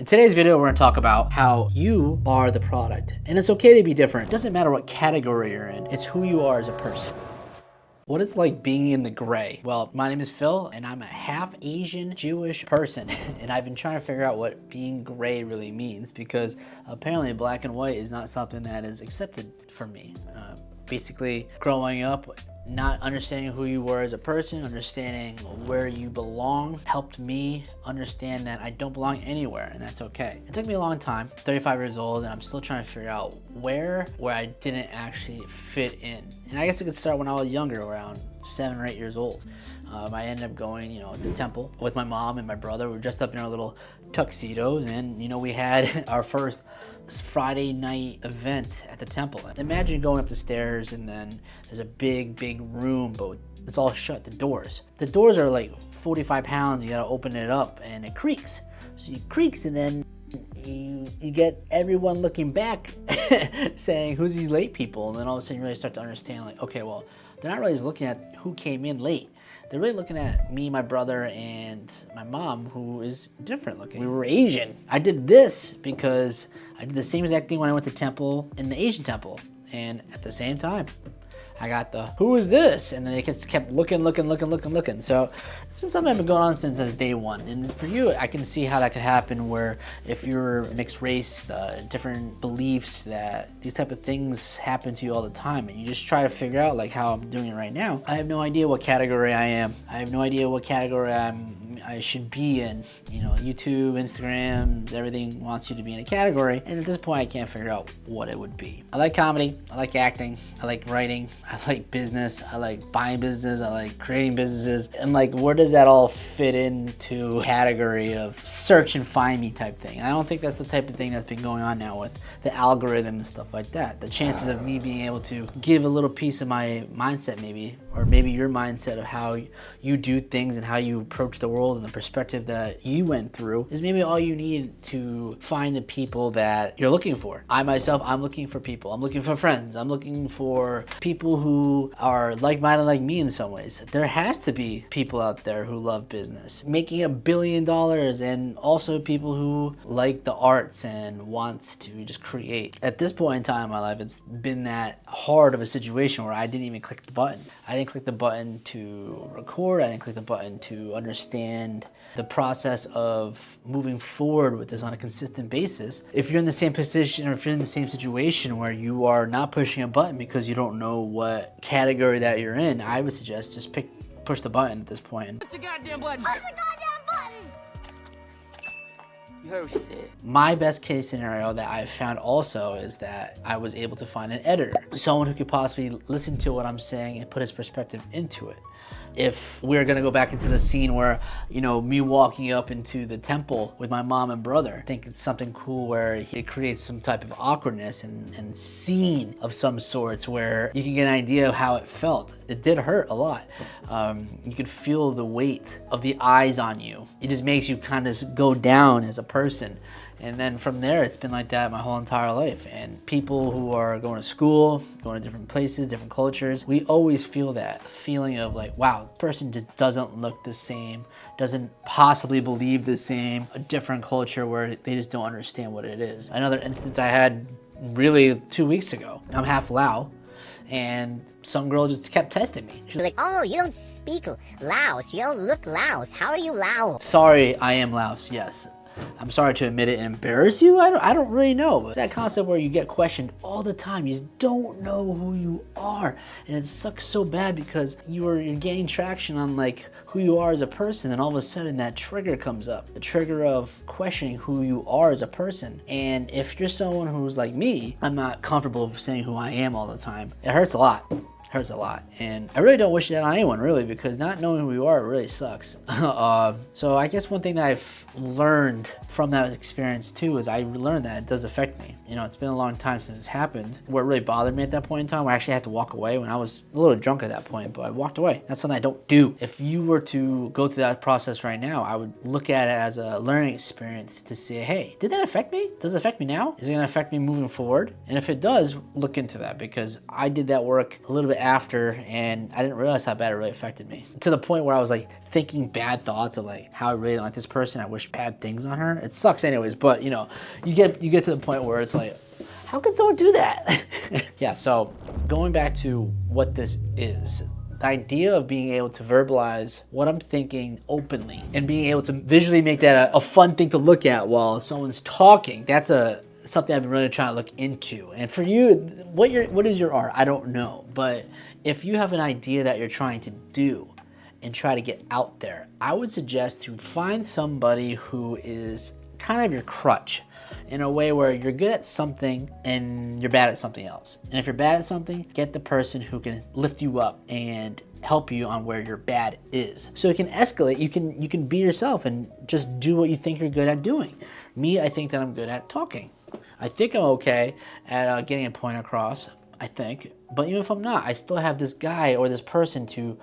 In today's video, we're gonna talk about how you are the product. And it's okay to be different. It doesn't matter what category you're in, it's who you are as a person. What it's like being in the gray. Well, my name is Phil, and I'm a half Asian Jewish person. And I've been trying to figure out what being gray really means, because apparently black and white is not something that is accepted for me. Basically, growing up, not understanding who you were as a person, understanding where you belong, helped me understand that I don't belong anywhere, and that's okay. It took me a long time, 35 years old, and I'm still trying to figure out where I didn't actually fit in. And I guess it could start when I was younger, around 7 or 8 years old. I ended up going, to temple with my mom and my brother. We were dressed up in our little tuxedos, and we had our first Friday night event at the temple. Imagine going up the stairs, and then there's a big room, but it's all shut, the doors. The doors are like 45 pounds, you gotta open it up, and it creaks. So it creaks, and then you get everyone looking back saying, who's these late people? And then all of a sudden you really start to understand, like, okay, well, they're not really just looking at who came in late. They're really looking at me, my brother, and my mom, who is different looking. We were Asian. I did this because I did the same exact thing when I went to temple, in the Asian temple. And at the same time, I got the, who is this? And then it just kept looking. So it's been something I've been going on since day one. And for you, I can see how that could happen, where if you're mixed race, different beliefs, that these type of things happen to you all the time. And you just try to figure out, like how I'm doing it right now. I have no idea what category I am. I have no idea what category I should be in. YouTube, Instagram, everything wants you to be in a category. And at this point, I can't figure out what it would be. I like comedy, I like acting, I like writing, I like business, I like buying business, I like creating businesses. And like, where does that all fit into category of search and find me type thing? And I don't think that's the type of thing that's been going on now with the algorithm and stuff like that. The chances of me being able to give a little piece of my mindset, maybe, or maybe your mindset of how you do things and how you approach the world and the perspective that you went through, is maybe all you need to find the people that you're looking for. I myself, I'm looking for people. I'm looking for friends. I'm looking for people who are like-minded like me in some ways. There has to be people out there who love business, making $1 billion, and also people who like the arts and wants to just create. At this point in time in my life, it's been that hard of a situation where I didn't even click the button. I didn't click the button to record. I didn't click the button to understand the process of moving forward with this on a consistent basis. If you're in the same position, or if you're in the same situation where you are not pushing a button because you don't know what category that you're in, I would suggest just push the button at this point. Push the goddamn button! Push the goddamn button! You heard what she said. My best case scenario that I've found also is that I was able to find an editor, someone who could possibly listen to what I'm saying and put his perspective into it. If we're gonna go back into the scene where, me walking up into the temple with my mom and brother, I think it's something cool where it creates some type of awkwardness and scene of some sorts where you can get an idea of how it felt. It did hurt a lot. You could feel the weight of the eyes on you. It just makes you kind of go down as a person. And then from there, it's been like that my whole entire life. And people who are going to school, going to different places, different cultures, we always feel that feeling of like, wow, the person just doesn't look the same, doesn't possibly believe the same, a different culture where they just don't understand what it is. Another instance I had really 2 weeks ago, I'm half Lao, and some girl just kept testing me. She's like, oh, you don't speak Laos, you don't look Laos, how are you Laos? Sorry, I am Laos, yes. I'm sorry to admit it and embarrass you. I don't really know. But that concept where you get questioned all the time. You just don't know who you are. And it sucks so bad because you're gaining traction on like who you are as a person, and all of a sudden that trigger comes up. The trigger of questioning who you are as a person. And if you're someone who's like me, I'm not comfortable saying who I am all the time. It hurts a lot. Hurts a lot, and I really don't wish that on anyone, really, because not knowing who you are really sucks. So I guess one thing that I've learned from that experience too is I learned that it does affect me. It's been a long time since it's happened. What really bothered me at that point in time, I actually had to walk away when I was a little drunk at that point, but I walked away. That's something I don't do. If you were to go through that process right now, I would look at it as a learning experience to say, hey, did that affect me? Does it affect me now? Is it gonna affect me moving forward? And if it does, look into that, because I did that work a little bit after, and I didn't realize how bad it really affected me. To the point where I was like thinking bad thoughts of like how I really don't like this person. I wish bad things on her. It sucks anyways, but you know, you get to the point where it's like, how could someone do that? Yeah, so going back to what this is. The idea of being able to verbalize what I'm thinking openly and being able to visually make that a fun thing to look at while someone's talking, that's something I've been really trying to look into. And for you, what is your art? I don't know. But if you have an idea that you're trying to do and try to get out there, I would suggest to find somebody who is kind of your crutch, in a way where you're good at something and you're bad at something else. And if you're bad at something, get the person who can lift you up and help you on where your bad is. So it can escalate. You can be yourself and just do what you think you're good at doing. Me, I think that I'm good at talking. I think I'm okay at getting a point across, I think. But even if I'm not, I still have this guy or this person to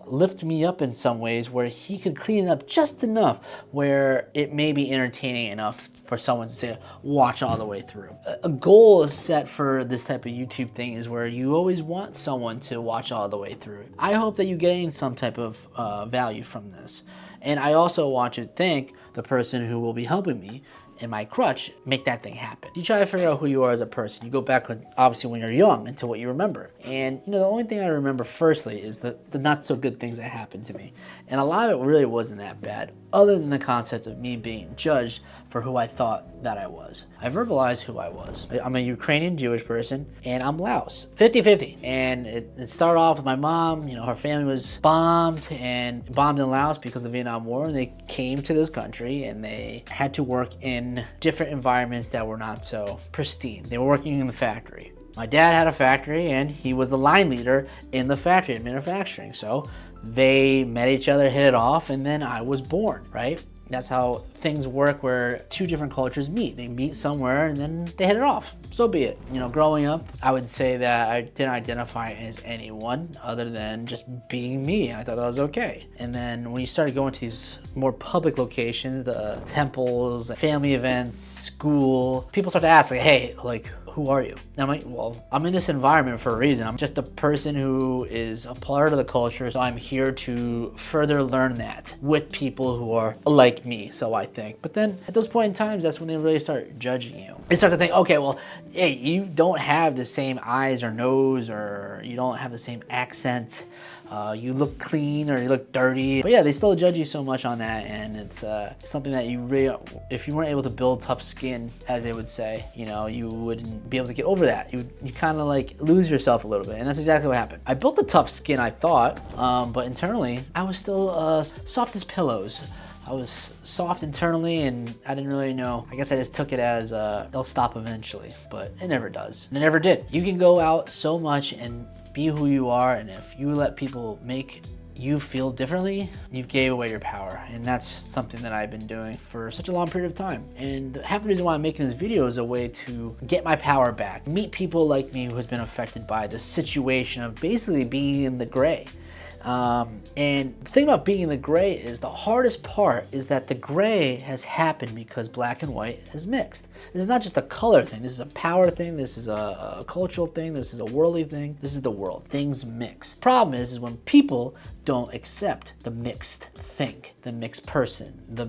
lift me up in some ways where he could clean it up just enough where it may be entertaining enough for someone to say, watch all the way through. A goal is set for this type of YouTube thing is where you always want someone to watch all the way through. I hope that you gain some type of value from this. And I also want to thank the person who will be helping me and my crutch make that thing happen. You try to figure out who you are as a person. You go back, obviously, when you're young into what you remember. And, you know, the only thing I remember firstly is the not so good things that happened to me. And a lot of it really wasn't that bad, other than the concept of me being judged for who I thought that I was. I verbalized who I was. I'm a Ukrainian Jewish person, and I'm Laos. 50-50. And it started off with my mom. You know, her family was bombed in Laos because of the Vietnam War, and they came to this country, and they had to work in different environments that were not so pristine. They were working in the factory. My dad had a factory, and he was the line leader in the factory in manufacturing. So they met each other, hit it off, and then I was born, right? That's how things work, where two different cultures meet. They meet somewhere and then they hit it off. So be it. You know, growing up, I would say that I didn't identify as anyone other than just being me. I thought that was okay. And then when you started going to these more public locations, the temples, family events, school, people start to ask, like, hey, like, who are you? And I'm like, well, I'm in this environment for a reason. I'm just a person who is a part of the culture, so I'm here to further learn that with people who are like me, so I think. But then at those point in times, that's when they really start judging you. They start to think, okay, well, hey, you don't have the same eyes or nose, or you don't have the same accent. You look clean or you look dirty. But yeah, they still judge you so much on that, and it's something that you really, if you weren't able to build tough skin, as they would say, you know, you wouldn't be able to get over that. You kind of like lose yourself a little bit, and that's exactly what happened. I built a tough skin, I thought, but internally, I was still soft as pillows. I was soft internally, and I didn't really know. I guess I just took it as it'll stop eventually, but it never does. And it never did. You can go out so much and be who you are, and if you let people make you feel differently, you've gave away your power. And that's something that I've been doing for such a long period of time. And half the reason why I'm making this video is a way to get my power back. Meet people like me who has been affected by the situation of basically being in the gray. And the thing about being in the gray is the hardest part is that the gray has happened because black and white is mixed. This is not just a color thing. This is a power thing. This is a cultural thing. This is a worldly thing. This is the world. Things mix. Problem is when people don't accept the mixed thing, the mixed person, the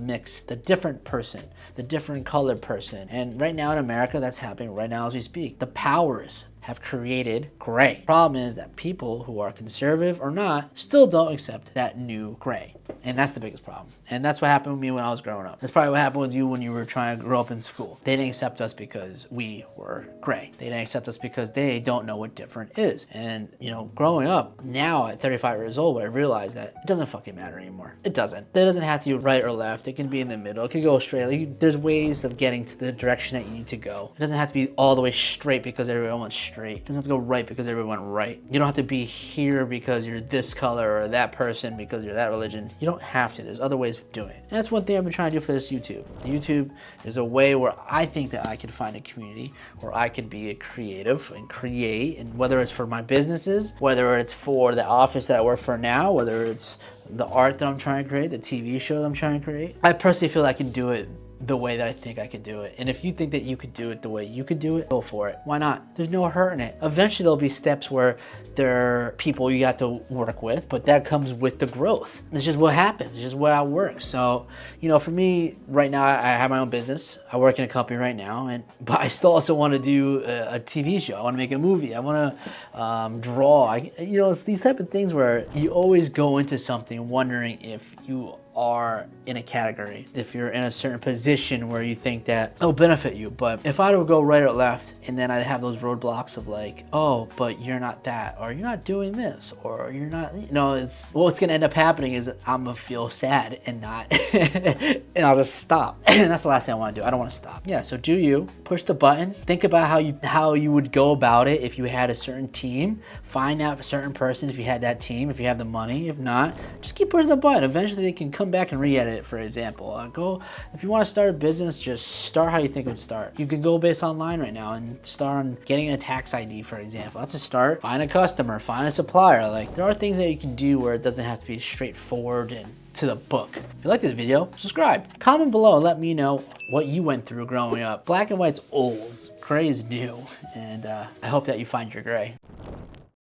different person, the different colored person. And right now in America, that's happening right now as we speak. The powers have created gray. Problem is that people who are conservative or not still don't accept that new gray. And that's the biggest problem. And that's what happened with me when I was growing up. That's probably what happened with you when you were trying to grow up in school. They didn't accept us because we were gray. They didn't accept us because they don't know what different is. And, you know, growing up, now at 35 years old, I realized that it doesn't fucking matter anymore. It doesn't. It doesn't have to be right or left. It can be in the middle. It can go straight. There's ways of getting to the direction that you need to go. It doesn't have to be all the way straight because everyone went straight. It doesn't have to go right because everyone went right. You don't have to be here because you're this color or that person because you're that religion. You don't have to. There's other ways of doing it. And that's one thing I've been trying to do for this YouTube. YouTube is a way where I think that I can find a community where I can be a creative and create, and whether it's for my businesses, whether it's for the office that I work for now, whether it's the art that I'm trying to create, the TV show that I'm trying to create. I personally feel I can do it the way that I think I could do it. And if you think that you could do it the way you could do it, go for it. Why not? There's no hurt in it. Eventually there'll be steps where there are people you got to work with, but that comes with the growth. It's just what happens. It's just what I work. So, you know, for me right now, I have my own business. I work in a company right now, but I still also want to do a TV show. I want to make a movie. I want to draw. You know, it's these type of things where you always go into something wondering if you are in a category, if you're in a certain position where you think that it'll benefit you. But if I were to go right or left, and then I'd have those roadblocks of like, oh, but you're not that, or you're not doing this, or you're not, you know, it's what's gonna end up happening is I'm gonna feel sad and not, and I'll just stop. And that's the last thing I want to do. I don't want to stop. Yeah. So do you push the button? Think about how you would go about it if you had a certain team. Find out a certain person if you had that team. If you have the money. If not, just keep pushing the button. Eventually, they can come back and re-edit it. For example, if you want to start a business, just start how you think it would start. You can go based online right now and start on getting a tax ID, for example. That's a start. Find a customer. Find a supplier. Like there are things that you can do where it doesn't have to be straightforward and to the book. If you like this video, subscribe. Comment below and let me know what you went through growing up. Black and white's old, gray is new, and I hope that you find your gray.